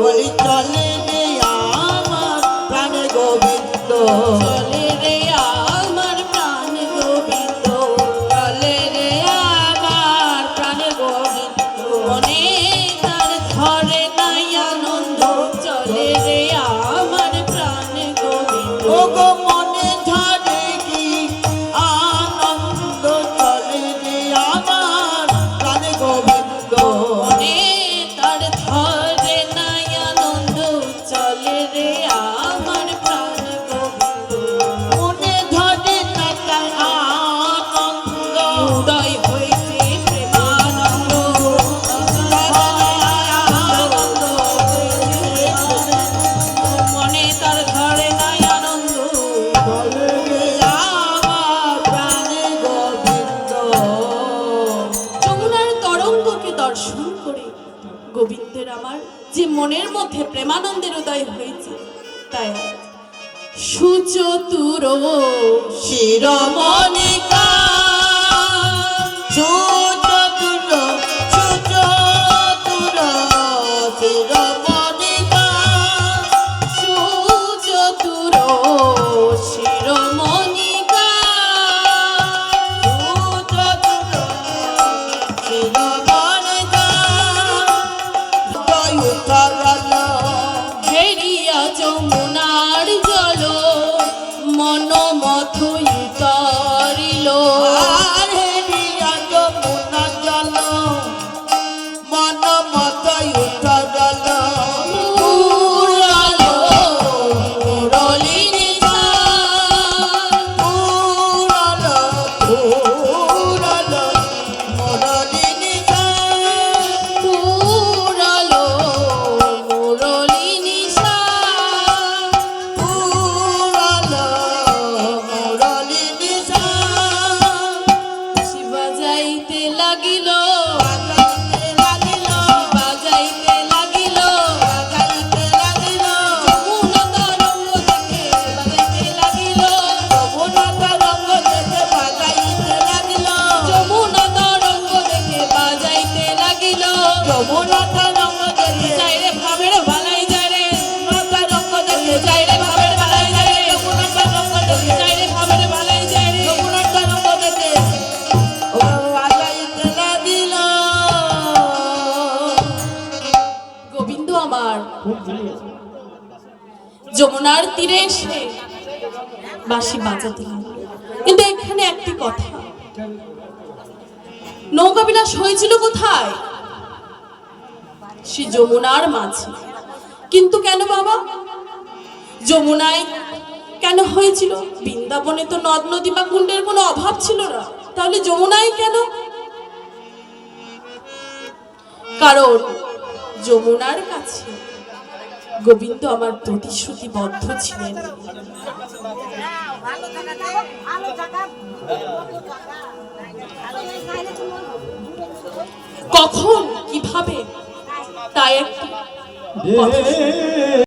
বলি চলে রে আমার প্রাণ গোবিন্দ, চলে রে আমার প্রাণ গোবিন্দ, চলে রে আমার প্রাণ গোবিন্দ, মনে তার ধরে নাই আনন্দ, চলে রে আমার প্রাণ গোবিন্দ। ও গো মনে ধরে কি আনন্দ, চলে রে আমার প্রাণ গোবিন্দ, মনে তার ধরে নাই আনন্দ, চলে রে আমার প্রাণ গোবিন্দ। মনে ধরে না তার আনন্দ, উদয় হইতে প্রেমানন্দ, মনে তার ধরে নাই আনন্দ, চলে রে আমার প্রাণ গোবিন্দ। যমুনার তরঙ্গকে দর্শন করে গোবিন্দের আমার যে মনের মধ্যে প্রেমানন্দের উদয় হয়েছে, তাই সুচতুর শিরোমণিকা সুচতুর সুচতুর শিরোমণিকা সুচতুর শিরোমণিকা, সুচতুর শিরোমণিকা উত্তরল হেরিয়া যমুনার জল মন মথই তরিল, আর হেরিয়া যমুনা জল মন মতই উত্তরল পুরালো মুরলী নিশা, পুরল পুরল মুরলী নিশা পুরালো মুরলী নিশা, পুরল মুরলী নিশা বাজাইতে লাগিল, বাজাইতে লাগিল বাজাইতে লাগিল, বাজাইতে লাগিল যমুনা তরঙ্গ দেখে বাজাইতে লাগিল, যমুনা তরঙ্গ দেখে বাজাইতে লাগিল যমুনা তরঙ্গ দেখে বাজাইতে লাগিল, যমুনা তরঙ্গ দেখে যাই রে ভাবের ভালাই যায় রে, যমুনা তরঙ্গ দেখে যাই রে ভাবের ভালাই যায় রে, যমুনা তরঙ্গ দেখে যাই রে ভাবের ভালাই যায় রে, যমুনা তরঙ্গ দেখে ও বাজাইতে লাগিল। গোবিন্দ আমার যমুনার তীরে এসে বাঁশি বাজাতে লাগলো। কিন্তু এখানে একটি কথা, নৌকা বিলাস হয়েছিল কোথায়? সে যমুনার মাঝে। কিন্তু কেন বাবা যমুনায় কেন হয়েছিল? বৃন্দাবনে তো নদ নদী বা কুণ্ডের কোনো অভাব ছিল না, তাহলে যমুনায় কেন? কারণ যমুনার কাছে গোবিন্দ আমার প্রতিশ্রুতিবদ্ধ ছিলেন। কখন কিভাবে তাই একটি কথা শুনুন।